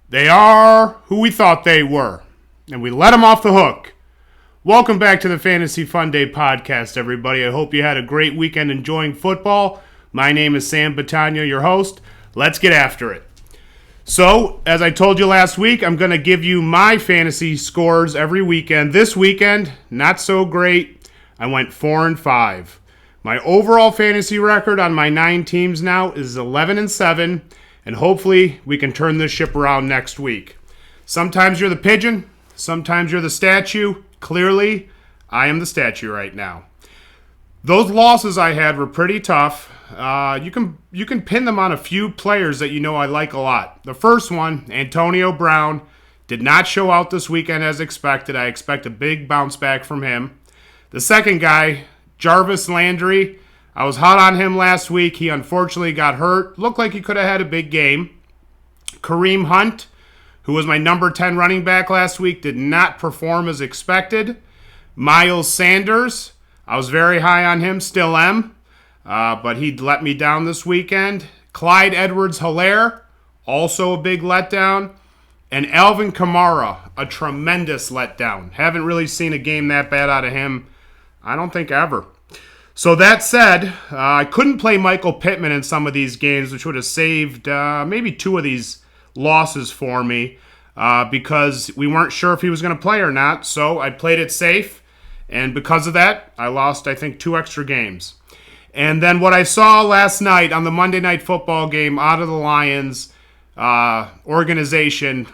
They are who we thought they were, and we let them off the hook. Welcome back to the Fantasy Funday podcast, everybody. I hope you had a great weekend enjoying football. My name is Sam Battaglia, your host. Let's get after it. So, as I told you last week, I'm going to give you my fantasy scores every weekend. This weekend, not so great. I went 4-5. My overall fantasy record on my 9 teams now is 11-7. And hopefully we can turn this ship around next week. Sometimes you're the pigeon. Sometimes you're the statue. Clearly, I am the statue right now. Those losses I had were pretty tough. You can pin them on a few players that you know I like a lot. The first one, Antonio Brown, did not show out this weekend as expected. I expect a big bounce back from him. The second guy, Jarvis Landry, I was hot on him last week. He unfortunately got hurt. Looked like he could have had a big game. Kareem Hunt, who was my number 10 running back last week, did not perform as expected. Miles Sanders, I was very high on him, still am, but he let me down this weekend. Clyde Edwards-Helaire, also a big letdown. And Alvin Kamara, a tremendous letdown. Haven't really seen a game that bad out of him, I don't think ever. So that said, I couldn't play Michael Pittman in some of these games, which would have saved maybe 2 of these losses for me because we weren't sure if he was going to play or not. So I played it safe, and because of that, I lost, I think, 2 extra games. And then what I saw last night on the Monday Night Football game out of the Lions organization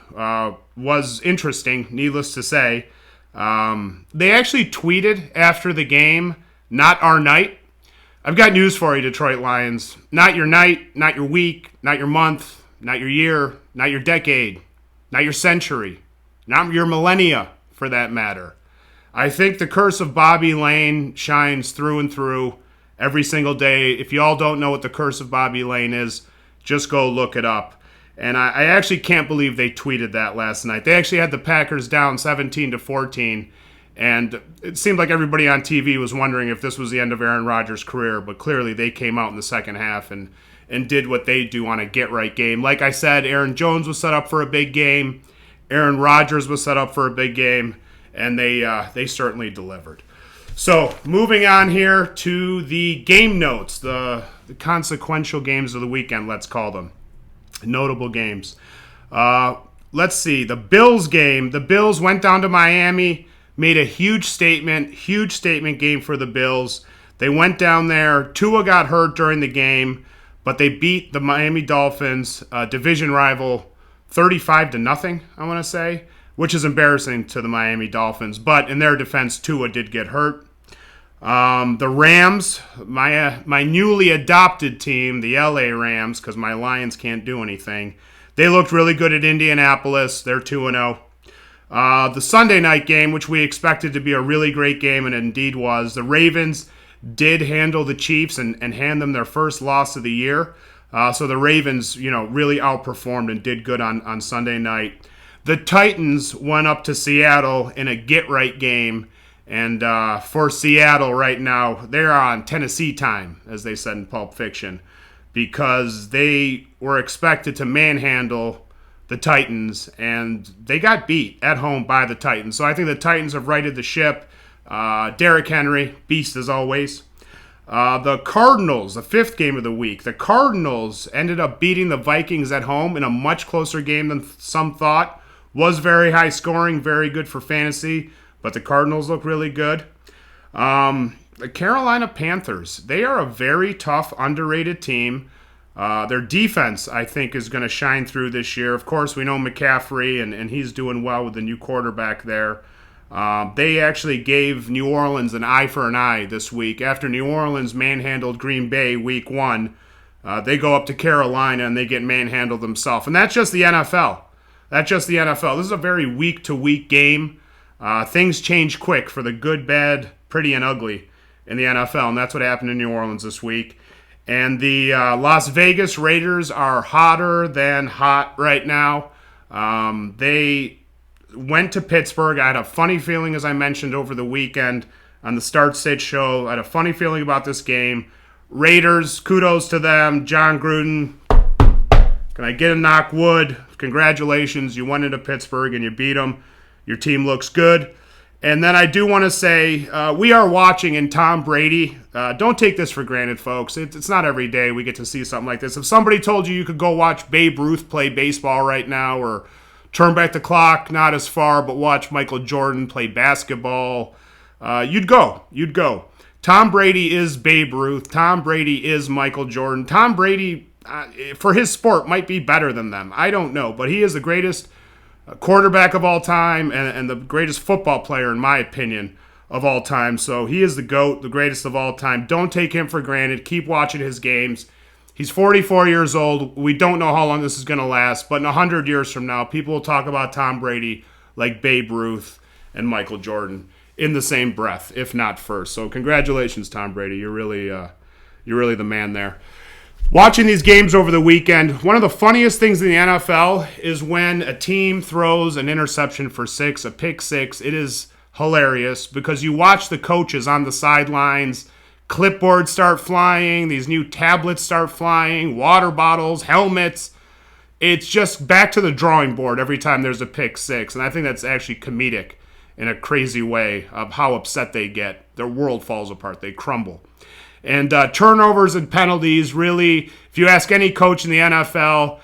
was interesting, needless to say. They actually tweeted after the game, "Not our night." I've got news for you, Detroit Lions. Not your night, not your week, not your month, not your year, not your decade, not your century, not your millennia, for that matter. I think the curse of Bobby Lane shines through and through every single day. If you all don't know what the curse of Bobby Lane is, just go look it up. And I actually can't believe they tweeted that last night. They actually had the Packers down 17-14. And it seemed like everybody on TV was wondering if this was the end of Aaron Rodgers' career, but clearly they came out in the second half and did what they do on a get-right game. Like I said, Aaron Jones was set up for a big game, Aaron Rodgers was set up for a big game, and they certainly delivered. So, moving on here to the game notes, the consequential games of the weekend, let's call them. Notable games. Let's see, the Bills game. The Bills went down to Miami, made a huge statement game for the Bills. They went down there. Tua got hurt during the game, but they beat the Miami Dolphins, division rival, 35-0, I want to say, which is embarrassing to the Miami Dolphins. But in their defense, Tua did get hurt. The Rams, my newly adopted team, the LA Rams, because my Lions can't do anything, they looked really good at Indianapolis. They're 2-0. The Sunday night game, which we expected to be a really great game, and it indeed was, the Ravens did handle the Chiefs and hand them their first loss of the year. So the Ravens, really outperformed and did good on Sunday night. The Titans went up to Seattle in a get-right game, and for Seattle right now, they're on Tennessee time, as they said in Pulp Fiction, because they were expected to manhandle the Titans, and they got beat at home by the Titans. So I think the Titans have righted the ship. Derrick Henry, beast as always. The Cardinals, the 5th game of the week. The Cardinals ended up beating the Vikings at home in a much closer game than some thought. Was very high scoring, very good for fantasy, but the Cardinals look really good. The Carolina Panthers, they are a very tough, underrated team. Their defense, I think, is going to shine through this year. Of course, we know McCaffrey, and he's doing well with the new quarterback there. They actually gave New Orleans an eye for an eye this week. After New Orleans manhandled Green Bay week 1, they go up to Carolina and they get manhandled themselves. And that's just the NFL. This is a very week-to-week game. Things change quick for the good, bad, pretty, and ugly in the NFL, and that's what happened in New Orleans this week. And the Las Vegas Raiders are hotter than hot right now. They went to Pittsburgh. I had a funny feeling, as I mentioned over the weekend on the Start Sit show. I had a funny feeling about this game. Raiders, kudos to them. John Gruden, Can I get a knock wood? Congratulations, you went into Pittsburgh and you beat them. Your team looks good. And then I do want to say we are watching in Tom Brady. Don't take this for granted, folks. It's not every day we get to see something like this. If somebody told you could go watch Babe Ruth play baseball right now, or turn back the clock, not as far, but watch Michael Jordan play basketball, you'd go. You'd go. Tom Brady is Babe Ruth. Tom Brady is Michael Jordan. Tom Brady, for his sport, might be better than them. I don't know, but he is the greatest quarterback of all time and the greatest football player, in my opinion, of all time. So he is the GOAT, the greatest of all time. Don't take him for granted. Keep watching his games. He's 44 years old. We don't know how long this is going to last, but in 100 years from now, people will talk about Tom Brady like Babe Ruth and Michael Jordan in the same breath, if not first. So congratulations, Tom Brady. You're really the man there. Watching these games over the weekend, one of the funniest things in the NFL is when a team throws an interception for 6, a pick 6. It is hilarious because you watch the coaches on the sidelines, clipboards start flying, these new tablets start flying, water bottles, helmets. It's just back to the drawing board every time there's a pick 6. And I think that's actually comedic in a crazy way of how upset they get. Their world falls apart. They crumble. And turnovers and penalties, really, if you ask any coach in the NFL,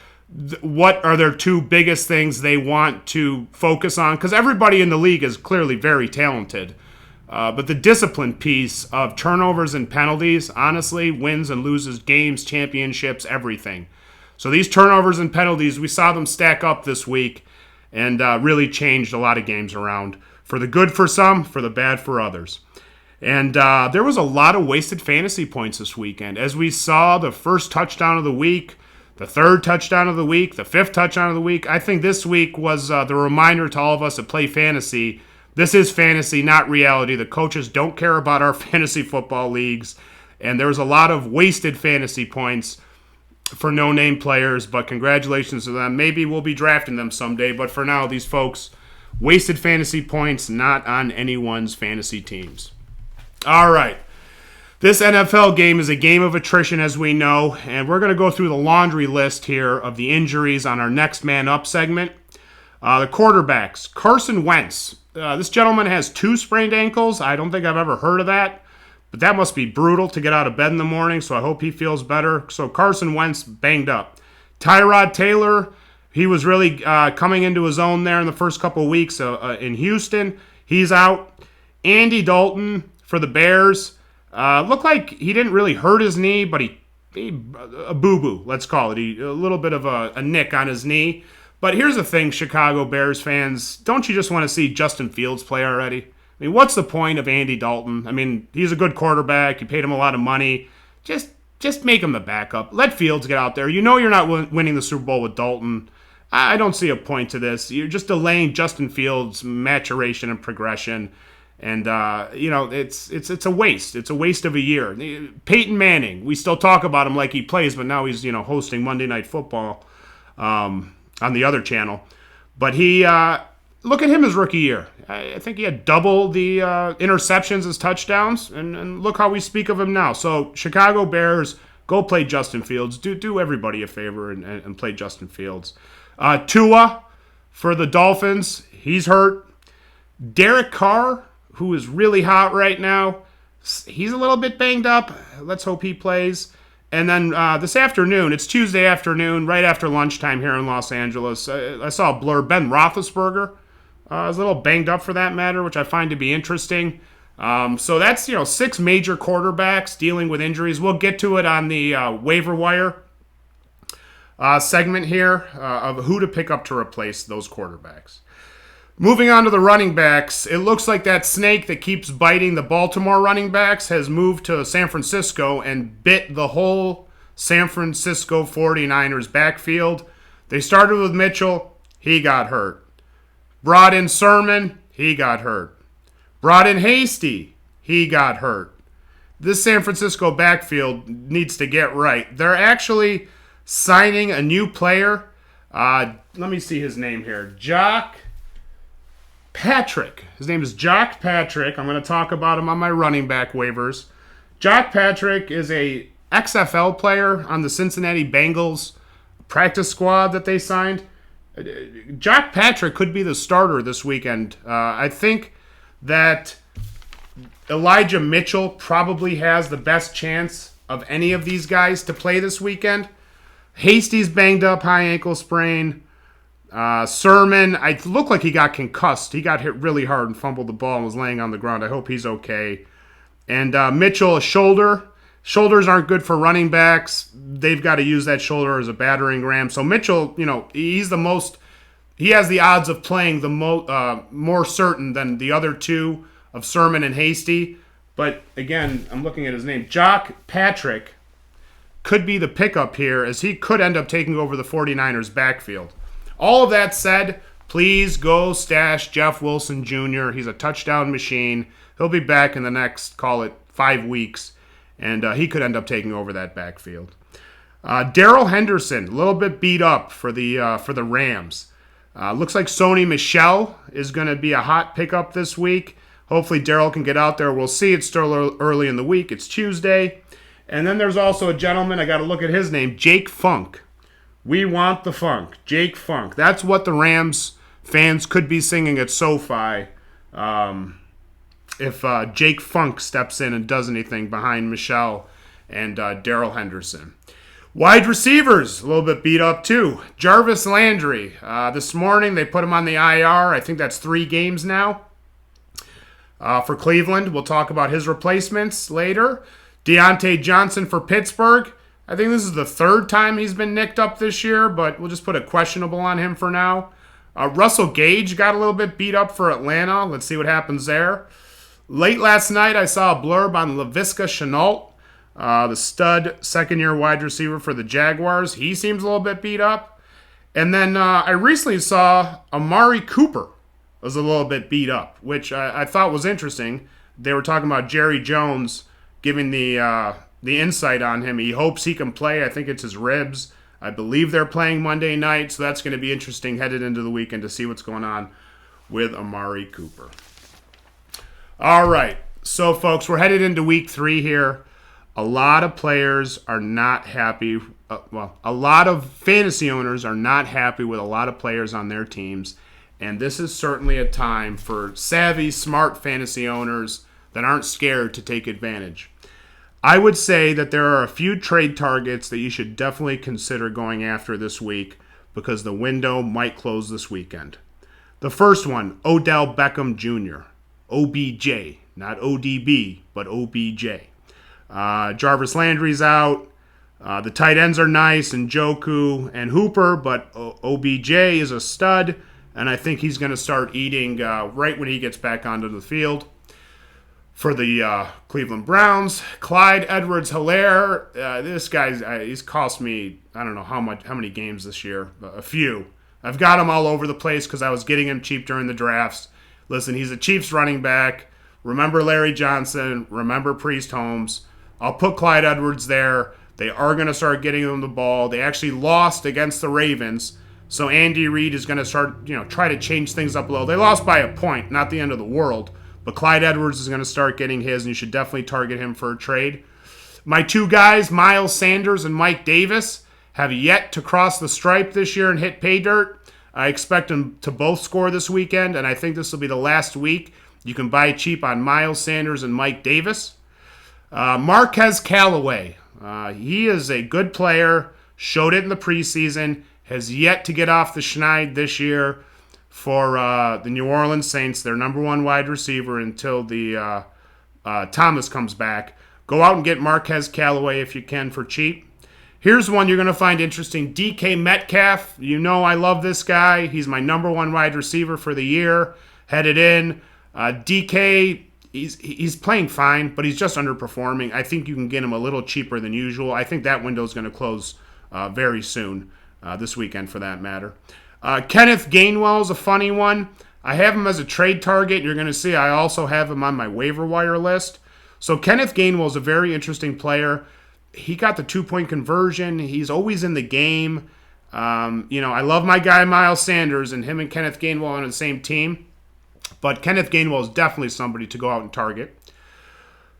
what are their two biggest things they want to focus on? Because everybody in the league is clearly very talented. But the discipline piece of turnovers and penalties, honestly, wins and loses games, championships, everything. So these turnovers and penalties, we saw them stack up this week and really changed a lot of games around. For the good for some, for the bad for others. And there was a lot of wasted fantasy points this weekend. As we saw, the first touchdown of the week, the third touchdown of the week, the fifth touchdown of the week. I think this week was the reminder to all of us that play fantasy. This is fantasy, not reality. The coaches don't care about our fantasy football leagues. And there was a lot of wasted fantasy points for no-name players. But congratulations to them. Maybe we'll be drafting them someday. But for now, these folks wasted fantasy points, not on anyone's fantasy teams. All right. This NFL game is a game of attrition, as we know, and we're going to go through the laundry list here of the injuries on our Next Man Up segment. The quarterbacks, Carson Wentz. This gentleman has 2 sprained ankles. I don't think I've ever heard of that, but that must be brutal to get out of bed in the morning, so I hope he feels better. So Carson Wentz banged up. Tyrod Taylor, he was really coming into his own there in the first couple of weeks in Houston. He's out. Andy Dalton for the Bears. Looked like he didn't really hurt his knee, but he a boo-boo, let's call it. A little bit of a nick on his knee. But here's the thing, Chicago Bears fans. Don't you just want to see Justin Fields play already? I mean, what's the point of Andy Dalton? I mean, he's a good quarterback. You paid him a lot of money. Just make him the backup. Let Fields get out there. You know you're not winning the Super Bowl with Dalton. I don't see a point to this. You're just delaying Justin Fields' maturation and progression. And, it's a waste. It's a waste of a year. Peyton Manning, we still talk about him like he plays, but now he's, hosting Monday Night Football on the other channel. But look at him his rookie year. I think he had double the interceptions as touchdowns, and look how we speak of him now. So, Chicago Bears, go play Justin Fields. Do everybody a favor and play Justin Fields. Tua for the Dolphins, he's hurt. Derek Carr, who is really hot right now, he's a little bit banged up. Let's hope he plays. And then this afternoon, it's Tuesday afternoon, right after lunchtime here in Los Angeles, I saw a blur. Ben Roethlisberger is a little banged up for that matter, which I find to be interesting. So that's, 6 major quarterbacks dealing with injuries. We'll get to it on the waiver wire segment here of who to pick up to replace those quarterbacks. Moving on to the running backs, it looks like that snake that keeps biting the Baltimore running backs has moved to San Francisco and bit the whole San Francisco 49ers backfield. They started with Mitchell, he got hurt. Brought in Sermon, he got hurt. Brought in Hasty, he got hurt. This San Francisco backfield needs to get right. They're actually signing a new player. Let me see his name here. Jacques Patrick. His name is Jacques Patrick. I'm going to talk about him on my running back waivers. Jacques Patrick is a XFL player on the Cincinnati Bengals. practice squad that they signed. Jacques Patrick could be the starter this weekend. I think that Elijah Mitchell probably has the best chance of any of these guys to play this weekend. Hasty's banged up, high ankle sprain. Sermon, I looked like he got concussed. He got hit really hard and fumbled the ball and was laying on the ground. I hope he's okay. And Mitchell, a shoulder. Shoulders aren't good for running backs. They've got to use that shoulder as a battering ram. So Mitchell, he has the odds of playing the more certain than the other two of Sermon and Hasty. But again, I'm looking at his name. Jacques Patrick could be the pickup here, as he could end up taking over the 49ers backfield. All of that said, please go stash Jeff Wilson Jr. He's a touchdown machine. He'll be back in the next, call it, 5 weeks, and he could end up taking over that backfield. Darrell Henderson, a little bit beat up for the Rams. Looks like Sony Michel is going to be a hot pickup this week. Hopefully Darrell can get out there. We'll see. It's still early in the week. It's Tuesday. And then there's also a gentleman, I got to look at his name, Jake Funk. We want the funk. Jake Funk. That's what the Rams fans could be singing at SoFi if Jake Funk steps in and does anything behind Michel and Darrell Henderson. Wide receivers, a little bit beat up too. Jarvis Landry. This morning they put him on the IR. I think that's 3 games now for Cleveland. We'll talk about his replacements later. Deontay Johnson for Pittsburgh. I think this is the 3rd time he's been nicked up this year, but we'll just put a questionable on him for now. Russell Gage got a little bit beat up for Atlanta. Let's see what happens there. Late last night, I saw a blurb on Laviska Shenault, the stud second-year wide receiver for the Jaguars. He seems a little bit beat up. And then I recently saw Amari Cooper was a little bit beat up, which I thought was interesting. They were talking about Jerry Jones giving the insight on him. He hopes he can play. I think it's his ribs. I believe they're playing Monday night, so that's going to be interesting headed into the weekend to see what's going on with Amari Cooper. All right, so folks, we're headed into week 3 here. A lot of players are not happy. A lot of fantasy owners are not happy with a lot of players on their teams, and this is certainly a time for savvy, smart fantasy owners that aren't scared to take advantage. I would say that there are a few trade targets that you should definitely consider going after this week because the window might close this weekend. The first one, Odell Beckham Jr. OBJ, not ODB, but OBJ. Jarvis Landry's out. The tight ends are nice, and Njoku and Hooper, but OBJ is a stud, and I think he's going to start eating right when he gets back onto the field. For the Cleveland Browns, Clyde Edwards-Helaire, this guy, he's cost me, I don't know how many games this year, a few. I've got him all over the place because I was getting him cheap during the drafts. Listen, he's a Chiefs running back. Remember Larry Johnson. Remember Priest Holmes. I'll put Clyde Edwards there. They are going to start getting him the ball. They actually lost against the Ravens, so Andy Reid is going to start, try to change things up a little. They lost by a point, not the end of the world. But Clyde Edwards is going to start getting his, and you should definitely target him for a trade. My 2 guys, Miles Sanders and Mike Davis, have yet to cross the stripe this year and hit pay dirt. I expect them to both score this weekend, and I think this will be the last week you can buy cheap on Miles Sanders and Mike Davis. Marquez Callaway, he is a good player, showed it in the preseason, has yet to get off the schneid this year for the New Orleans Saints, their number 1 wide receiver until the Thomas comes back. Go out and get Marquez Callaway if you can for cheap. Here's one you're going to find interesting. DK Metcalf. You know I love this guy. He's my number 1 wide receiver for the year. Headed in. DK, he's playing fine, but he's just underperforming. I think you can get him a little cheaper than usual. I think that window is going to close very soon, this weekend for that matter. Kenneth Gainwell is a funny one. I have him as a trade target. You're going to see I also have him on my waiver wire list. So Kenneth Gainwell is a very interesting player. He got the 2-point conversion. He's always in the game. I love my guy Miles Sanders, and him and Kenneth Gainwell on the same team. But Kenneth Gainwell is definitely somebody to go out and target.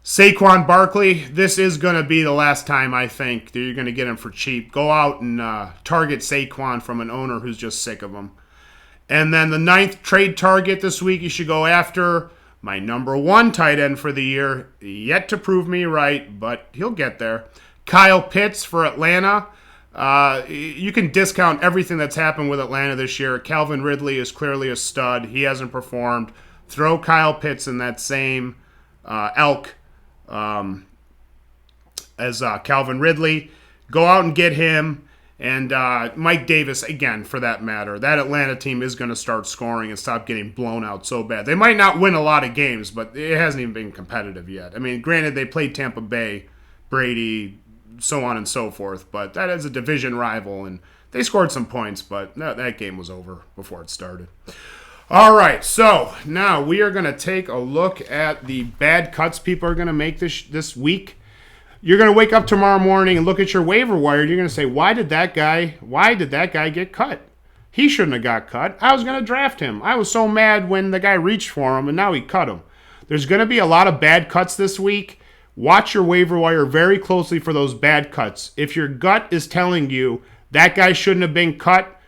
Saquon Barkley, this is going to be the last time I think that you're going to get him for cheap. Go out and target Saquon from an owner who's just sick of him. And then the 9th trade target this week, you should go after my number 1 tight end for the year. Yet to prove me right, but he'll get there. Kyle Pitts for Atlanta. You can discount everything that's happened with Atlanta this year. Calvin Ridley is clearly a stud. He hasn't performed. Throw Kyle Pitts in that same elk as Calvin Ridley. Go out and get him. And Mike Davis, again, for that matter. That Atlanta team is going to start scoring and stop getting blown out so bad. They might not win a lot of games, but it hasn't even been competitive yet. I mean, granted, they played Tampa Bay, Brady, so on and so forth, but that is a division rival, and they scored some points, but that game was over before it started. All right, so now we are going to take a look at the bad cuts people are going to make this week. You're going to wake up tomorrow morning and look at your waiver wire, and you're going to say, why did that guy get cut? He shouldn't have got cut. I was going to draft him. I was so mad when the guy reached for him, and now he cut him. There's going to be a lot of bad cuts this week. Watch your waiver wire very closely for those bad cuts. If your gut is telling you that guy shouldn't have been cut,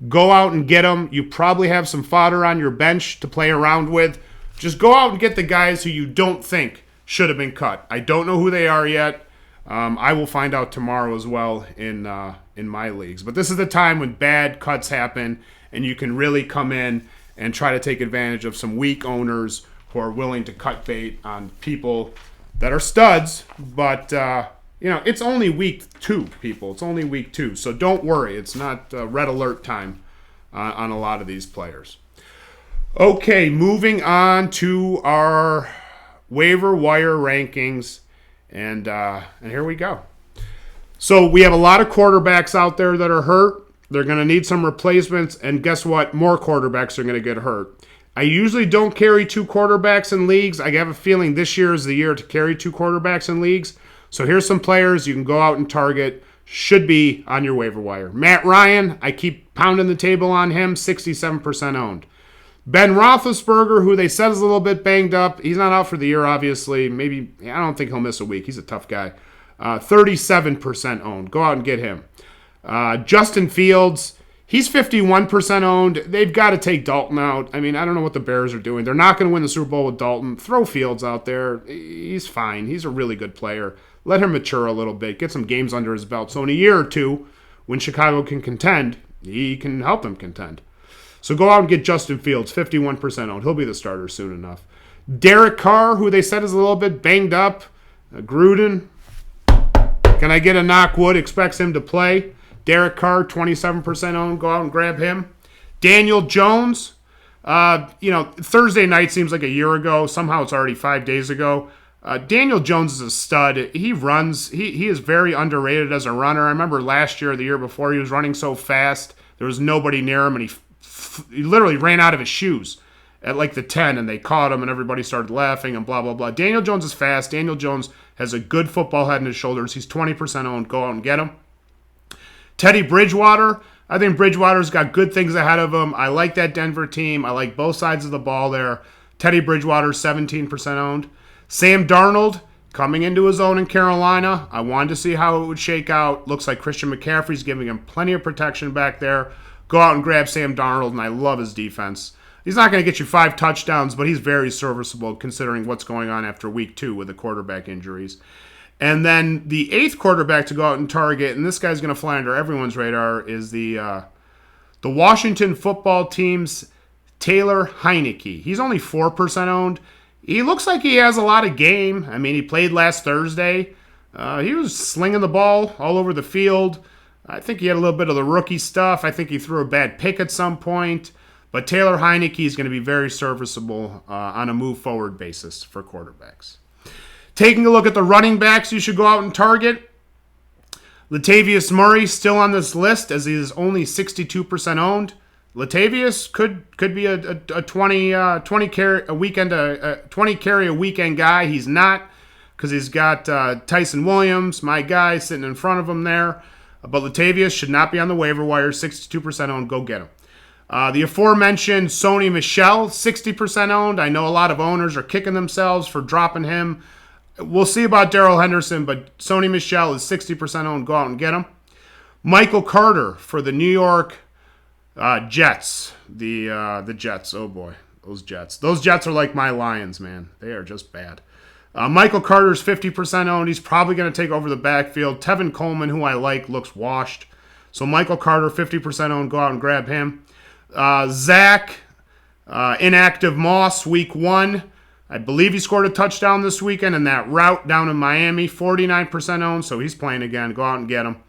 go out and get him. You probably have some fodder on your bench to play around with. Just go out and get the guys who you don't think should have been cut. I don't know who they are yet. I will find out tomorrow as well in my leagues. But this is the time when bad cuts happen, and you can really come in and try to take advantage of some weak owners who are willing to cut bait on people that are studs. But, it's only week 2, people. It's only week 2. So don't worry. It's not red alert time on a lot of these players. Okay, moving on to our waiver wire rankings, and here we go. So we have a lot of quarterbacks out there that are hurt. They're going to need some replacements, and guess what? More quarterbacks are going to get hurt. I usually don't carry 2 quarterbacks in leagues. I have a feeling this year is the year to carry 2 quarterbacks in leagues. So here's some players you can go out and target. Should be on your waiver wire. Matt Ryan, I keep pounding the table on him, 67% owned. Ben Roethlisberger, who they said is a little bit banged up. He's not out for the year, obviously. Maybe, I don't think he'll miss a week. He's a tough guy. 37% owned. Go out and get him. Justin Fields, he's 51% owned. They've got to take Dalton out. I mean, I don't know what the Bears are doing. They're not going to win the Super Bowl with Dalton. Throw Fields out there. He's fine. He's a really good player. Let him mature a little bit. Get some games under his belt. So in a year or two, when Chicago can contend, he can help them contend. So go out and get Justin Fields, 51% owned. He'll be the starter soon enough. Derek Carr, who they said is a little bit banged up. Gruden, can I get a knock wood? Expects him to play. Derek Carr, 27% owned. Go out and grab him. Daniel Jones, Thursday night seems like a year ago. Somehow it's already 5 days ago. Daniel Jones is a stud. He runs. He is very underrated as a runner. I remember last year or the year before, he was running so fast. There was nobody near him, and he literally ran out of his shoes at like the 10, and they caught him, and everybody started laughing and blah, blah, blah. Daniel Jones is fast. Daniel Jones has a good football head in his shoulders. He's 20% owned. Go out and get him. Teddy Bridgewater. I think Bridgewater's got good things ahead of him. I like that Denver team. I like both sides of the ball there. Teddy Bridgewater, 17% owned. Sam Darnold, coming into his own in Carolina. I wanted to see how it would shake out. Looks like Christian McCaffrey's giving him plenty of protection back there. Go out and grab Sam Darnold, and I love his defense. He's not going to get you 5 touchdowns, but he's very serviceable considering what's going on after week 2 with the quarterback injuries. And then the 8th quarterback to go out and target, and this guy's going to fly under everyone's radar, is the Washington football team's Taylor Heinicke. He's only 4% owned. He looks like he has a lot of game. I mean, he played last Thursday. He was slinging the ball all over the field. I think he had a little bit of the rookie stuff. I think he threw a bad pick at some point. But Taylor Heinicke is going to be very serviceable on a move-forward basis for quarterbacks. Taking a look at the running backs you should go out and target. Latavius Murray still on this list as he is only 62% owned. Latavius could be a 20 carry a weekend guy. He's not, because he's got Tyson Williams, my guy, sitting in front of him there. But Latavius should not be on the waiver wire. 62% owned. Go get him. The aforementioned Sony Michel, 60% owned. I know a lot of owners are kicking themselves for dropping him. We'll see about Darrell Henderson, but Sony Michel is 60% owned. Go out and get him. Michael Carter for the New York Jets. The Jets. Oh boy, those Jets. Those Jets are like my Lions, man. They are just bad. Michael Carter's 50% owned. He's probably going to take over the backfield. Tevin Coleman, who I like, looks washed. So Michael Carter, 50% owned. Go out and grab him. Zach, inactive Moss, week 1. I believe he scored a touchdown this weekend in that route down in Miami. 49% owned, so he's playing again. Go out and get him.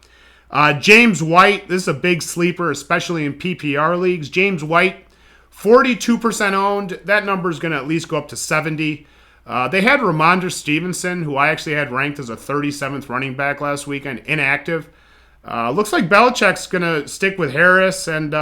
James White, this is a big sleeper, especially in PPR leagues. James White, 42% owned. That number is going to at least go up to 70. They had Ramondre Stevenson, who I actually had ranked as a 37th running back last weekend, inactive. Looks like Belichick's going to stick with Harris and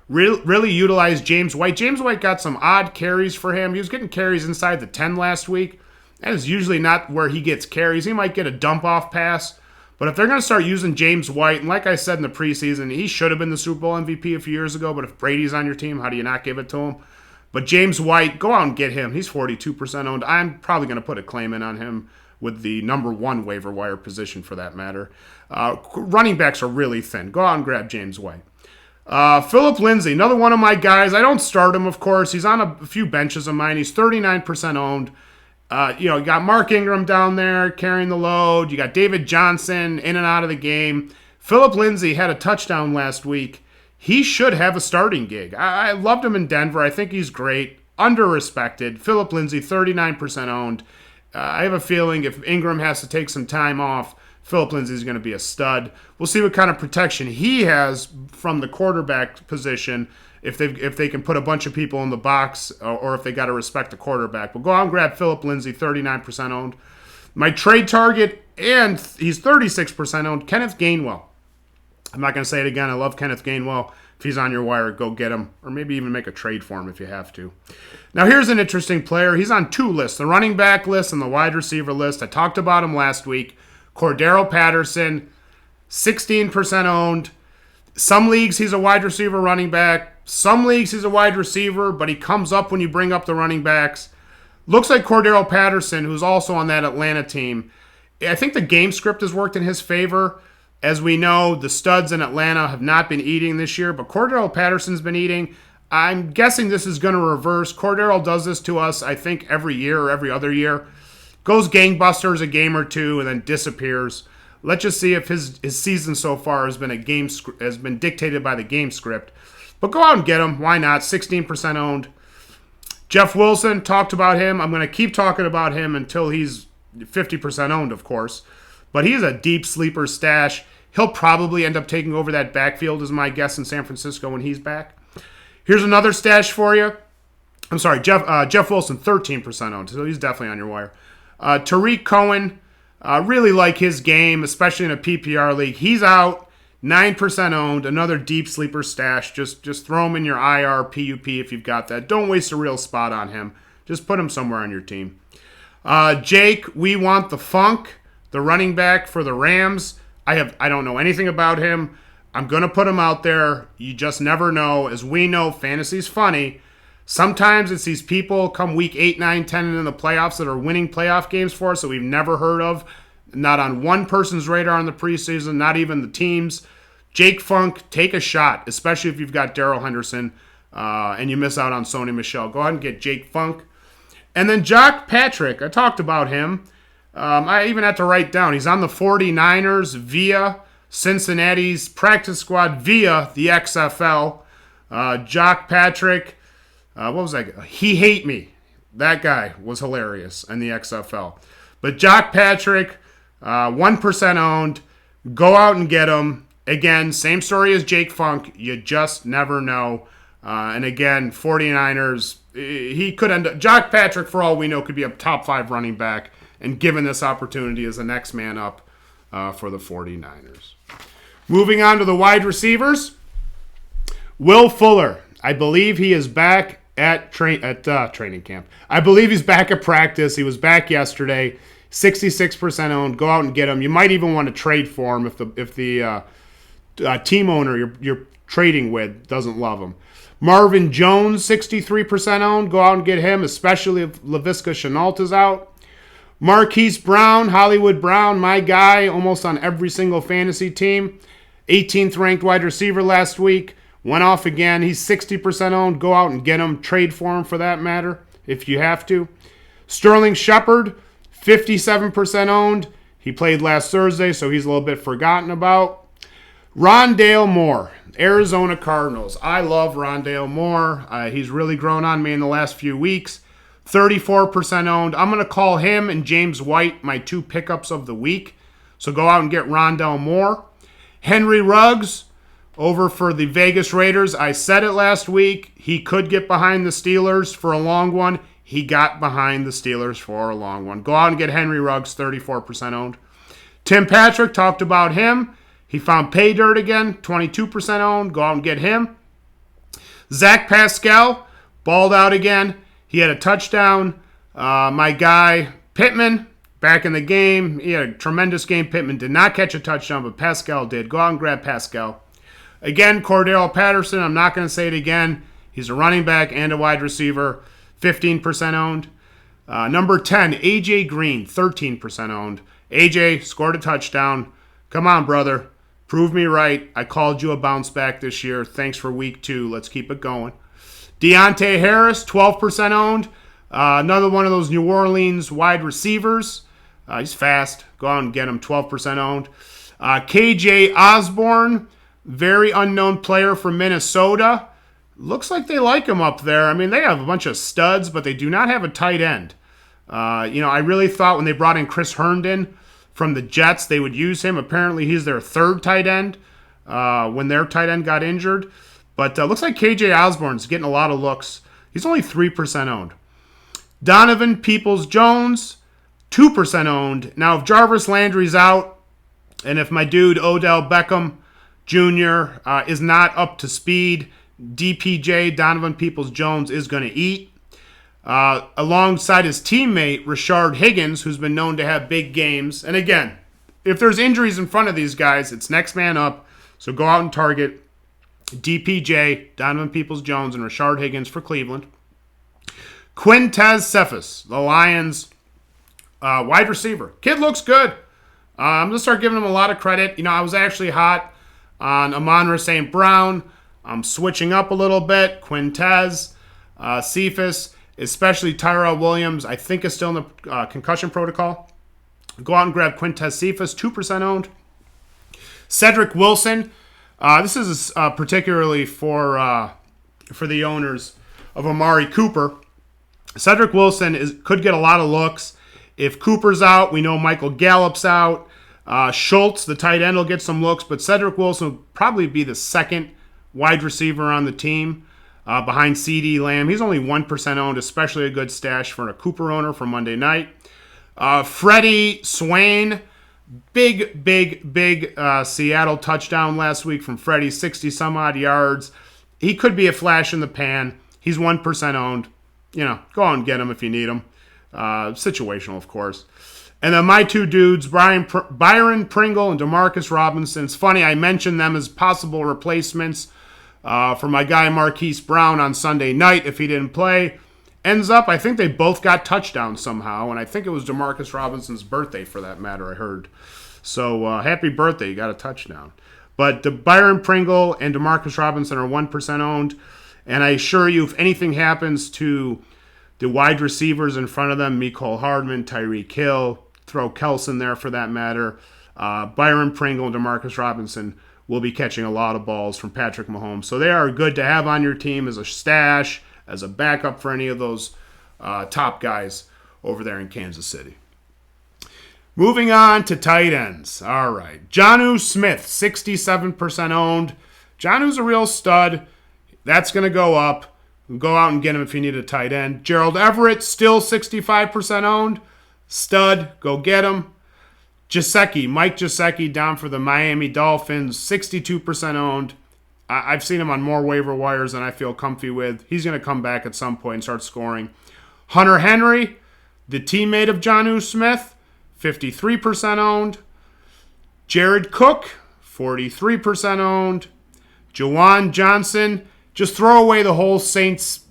really utilize James White. James White got some odd carries for him. He was getting carries inside the 10 last week. That is usually not where he gets carries. He might get a dump-off pass. But if they're going to start using James White, and like I said in the preseason, he should have been the Super Bowl MVP a few years ago, but if Brady's on your team, how do you not give it to him? But James White, go out and get him. He's 42% owned. I'm probably going to put a claim in on him with the number 1 waiver wire position for that matter. Running backs are really thin. Go out and grab James White. Phillip Lindsay, another one of my guys. I don't start him, of course. He's on a few benches of mine. He's 39% owned. You got Mark Ingram down there carrying the load. You got David Johnson in and out of the game. Phillip Lindsay had a touchdown last week. He should have a starting gig. I loved him in Denver. I think he's great. Under-respected. Phillip Lindsay, 39% owned. I have a feeling if Ingram has to take some time off, Phillip Lindsay is going to be a stud. We'll see what kind of protection he has from the quarterback position if they can put a bunch of people in the box or if they got to respect the quarterback. But go out and grab Phillip Lindsay, 39% owned. My trade target, and he's 36% owned, Kenneth Gainwell. I'm not going to say it again. I love Kenneth Gainwell. If he's on your wire, go get him. Or maybe even make a trade for him if you have to. Now, here's an interesting player. He's on 2 lists, the running back list and the wide receiver list. I talked about him last week. Cordarrelle Patterson, 16% owned. Some leagues, he's a wide receiver running back. Some leagues, he's a wide receiver, but he comes up when you bring up the running backs. Looks like Cordarrelle Patterson, who's also on that Atlanta team. I think the game script has worked in his favor. As we know, the studs in Atlanta have not been eating this year, but Cordarrelle Patterson's been eating. I'm guessing this is going to reverse. Cordarrelle does this to us, I think, every year or every other year. Goes gangbusters a game or two and then disappears. Let's just see if his season so far has been dictated by the game script. But go out and get him. Why not? 16% owned. Jeff Wilson, talked about him. I'm going to keep talking about him until he's 50% owned, of course. But he's a deep sleeper stash. He'll probably end up taking over that backfield, is my guess, in San Francisco when he's back. Here's another stash for you. I'm sorry, Jeff Wilson, 13% owned, so he's definitely on your wire. Tarik Cohen, really like his game, especially in a PPR league. He's out, 9% owned, another deep sleeper stash. Just throw him in your IR, PUP if you've got that. Don't waste a real spot on him. Just put him somewhere on your team. Jake, we want the funk. The running back for the Rams. I don't know anything about him. I'm going to put him out there. You just never know. As we know, fantasy's funny. Sometimes it's these people come week 8, 9, 10 and in the playoffs that are winning playoff games for us that we've never heard of. Not on one person's radar in the preseason, not even the team's. Jake Funk, take a shot, especially if you've got Darrell Henderson and you miss out on Sony Michel. Go ahead and get Jake Funk. And then Jacques Patrick, I talked about him. I even had to write down. He's on the 49ers via Cincinnati's practice squad via the XFL. Jacques Patrick, what was that? He Hate Me. That guy was hilarious in the XFL. But Jacques Patrick, 1% owned. Go out and get him. Again, same story as Jake Funk. You just never know. And again, 49ers, he could end up, Jacques Patrick, for all we know, could be a top 5 running back. And given this opportunity as the next man up for the 49ers. Moving on to the wide receivers. Will Fuller. I believe he is back at training camp. I believe he's back at practice. He was back yesterday. 66% owned. Go out and get him. You might even want to trade for him if the team owner you're trading with doesn't love him. Marvin Jones, 63% owned. Go out and get him, especially if Laviska Shenault is out. Marquise Brown, Hollywood Brown, my guy, almost on every single fantasy team. 18th ranked wide receiver last week. Went off again. He's 60% owned. Go out and get him. Trade for him for that matter, if you have to. Sterling Shepard, 57% owned. He played last Thursday, so he's a little bit forgotten about. Rondale Moore, Arizona Cardinals. I love Rondale Moore. He's really grown on me in the last few weeks. 34% owned. I'm going to call him and James White my 2 pickups of the week. So go out and get Rondale Moore. Henry Ruggs, over for the Vegas Raiders. I said it last week. He could get behind the Steelers for a long one. He got behind the Steelers for a long one. Go out and get Henry Ruggs, 34% owned. Tim Patrick, talked about him. He found pay dirt again, 22% owned. Go out and get him. Zach Pascal, balled out again. He had a touchdown. My guy, Pittman, back in the game. He had a tremendous game. Pittman did not catch a touchdown, but Pascal did. Go out and grab Pascal. Again, Cordarrelle Patterson, I'm not going to say it again. He's a running back and a wide receiver, 15% owned. Number 10, A.J. Green, 13% owned. A.J. scored a touchdown. Come on, brother. Prove me right. I called you a bounce back this year. Thanks for week 2. Let's keep it going. Deontay Harris, 12% owned. Another one of those New Orleans wide receivers. He's fast. Go out and get him, 12% owned. KJ Osborne, very unknown player from Minnesota. Looks like they like him up there. I mean, they have a bunch of studs, but they do not have a tight end. I really thought when they brought in Chris Herndon from the Jets, they would use him. Apparently, he's their 3rd tight end when their tight end got injured. But looks like KJ Osborne's getting a lot of looks. He's only 3% owned. Donovan Peoples-Jones, 2% owned. Now, if Jarvis Landry's out, and if my dude Odell Beckham Jr. Is not up to speed, DPJ, Donovan Peoples-Jones, is going to eat. Alongside his teammate, Rashard Higgins, who's been known to have big games. And again, if there's injuries in front of these guys, it's next man up. So go out and target DPJ, Donovan Peoples-Jones, and Rashard Higgins for Cleveland. Quintez Cephas, the Lions wide receiver. Kid looks good. I'm going to start giving him a lot of credit. I was actually hot on Amon-Ra St. Brown. I'm switching up a little bit. Quintez, Cephas, especially Tyrell Williams, I think is still in the concussion protocol. Go out and grab Quintez Cephas, 2% owned. Cedric Wilson. This is particularly for the owners of Amari Cooper. Cedric Wilson could get a lot of looks. If Cooper's out, we know Michael Gallup's out. Schultz, the tight end, will get some looks, but Cedric Wilson will probably be the 2nd wide receiver on the team behind CeeDee Lamb. He's only 1% owned, especially a good stash for a Cooper owner for Monday night. Freddie Swain, big Seattle touchdown last week from Freddie, 60-some-odd yards. He could be a flash in the pan. He's 1% owned. Go out and get him if you need him. Situational, of course. And then my 2 dudes, Byron Pringle and Demarcus Robinson. It's funny, I mentioned them as possible replacements for my guy Marquise Brown on Sunday night if he didn't play. Ends up, I think they both got touchdowns somehow, and I think it was Demarcus Robinson's birthday for that matter, I heard. So happy birthday, you got a touchdown. But the Byron Pringle and Demarcus Robinson are 1% owned, and I assure you, if anything happens to the wide receivers in front of them, Mecole Hardman, Tyreek Hill, throw Kelson there for that matter, Byron Pringle and Demarcus Robinson will be catching a lot of balls from Patrick Mahomes. So they are good to have on your team as a stash, as a backup for any of those top guys over there in Kansas City. Moving on to tight ends. All right. Jonnu Smith, 67% owned. Jonnu's a real stud. That's going to go up. Go out and get him if you need a tight end. Gerald Everett, still 65% owned. Stud, go get him. Mike Gesicki, down for the Miami Dolphins, 62% owned. I've seen him on more waiver wires than I feel comfy with. He's going to come back at some point and start scoring. Hunter Henry, the teammate of Jonnu Smith, 53% owned. Jared Cook, 43% owned. Juwan Johnson, just throw away the whole Saints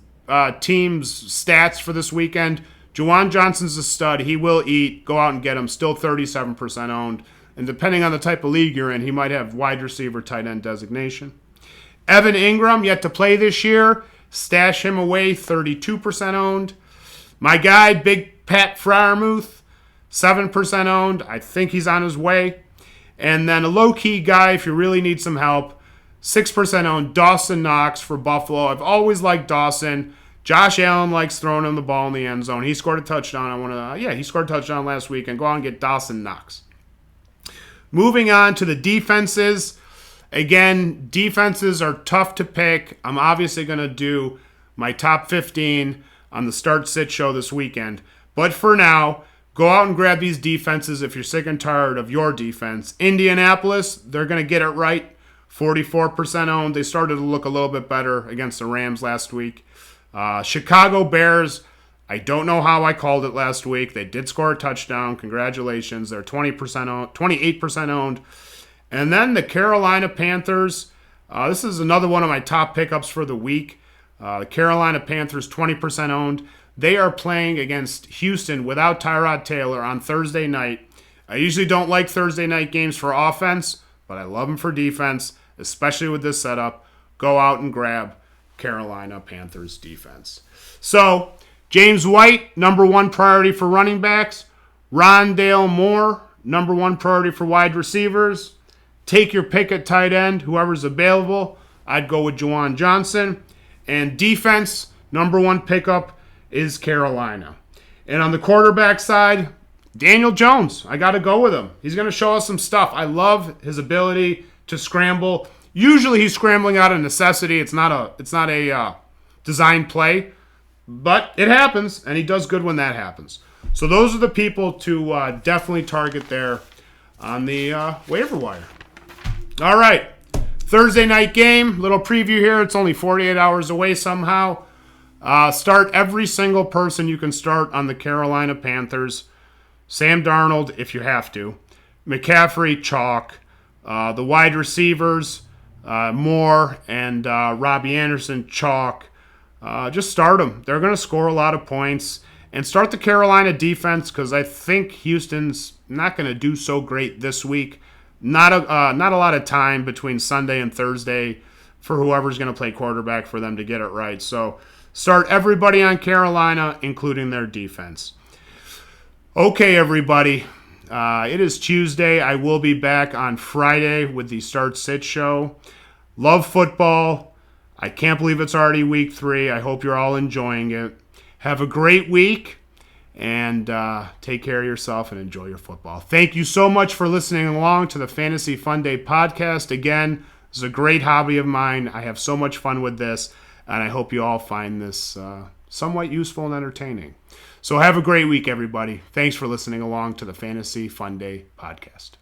team's stats for this weekend. Juwan Johnson's a stud. He will eat. Go out and get him. Still 37% owned. And depending on the type of league you're in, he might have wide receiver tight end designation. Evan Ingram, yet to play this year. Stash him away, 32% owned. My guy, Big Pat Freiermuth, 7% owned. I think he's on his way. And then a low-key guy, if you really need some help, 6% owned, Dawson Knox for Buffalo. I've always liked Dawson. Josh Allen likes throwing him the ball in the end zone. He scored a touchdown. He scored a touchdown last week. And go out and get Dawson Knox. Moving on to the defenses. Again, defenses are tough to pick. I'm obviously going to do my top 15 on the Start-Sit show this weekend. But for now, go out and grab these defenses if you're sick and tired of your defense. Indianapolis, they're going to get it right. 44% owned. They started to look a little bit better against the Rams last week. Chicago Bears, I don't know how I called it last week. They did score a touchdown. Congratulations. They're 20% owned, 28% owned. And then the Carolina Panthers. This is another one of my top pickups for the week. The Carolina Panthers, 20% owned. They are playing against Houston without Tyrod Taylor on Thursday night. I usually don't like Thursday night games for offense, but I love them for defense, especially with this setup. Go out and grab Carolina Panthers defense. So, James White, number one priority for running backs. Rondale Moore, number one priority for wide receivers. Take your pick at tight end, whoever's available. I'd go with Juwan Johnson. And defense, number one pickup is Carolina. And on the quarterback side, Daniel Jones. I got to go with him. He's going to show us some stuff. I love his ability to scramble. Usually he's scrambling out of necessity. It's not a design play, but it happens, and he does good when that happens. So those are the people to definitely target there on the waiver wire. All right, Thursday night game, little preview here. It's only 48 hours away somehow. Start every single person you can start on the Carolina Panthers. Sam Darnold, if you have to. McCaffrey, chalk. The wide receivers, Moore and Robbie Anderson, chalk. Just start them. They're going to score a lot of points. And start the Carolina defense because I think Houston's not going to do so great this week. Not a lot of time between Sunday and Thursday for whoever's going to play quarterback for them to get it right. So start everybody on Carolina, including their defense. Okay, everybody. It is Tuesday. I will be back on Friday with the Start-Sit show. Love football. I can't believe it's already week 3. I hope you're all enjoying it. Have a great week, and take care of yourself and enjoy your football. Thank you so much for listening along to the Fantasy Funday podcast. Again, this is a great hobby of mine. I have so much fun with this, and I hope you all find this somewhat useful and entertaining. So have a great week, everybody. Thanks for listening along to the Fantasy Funday podcast.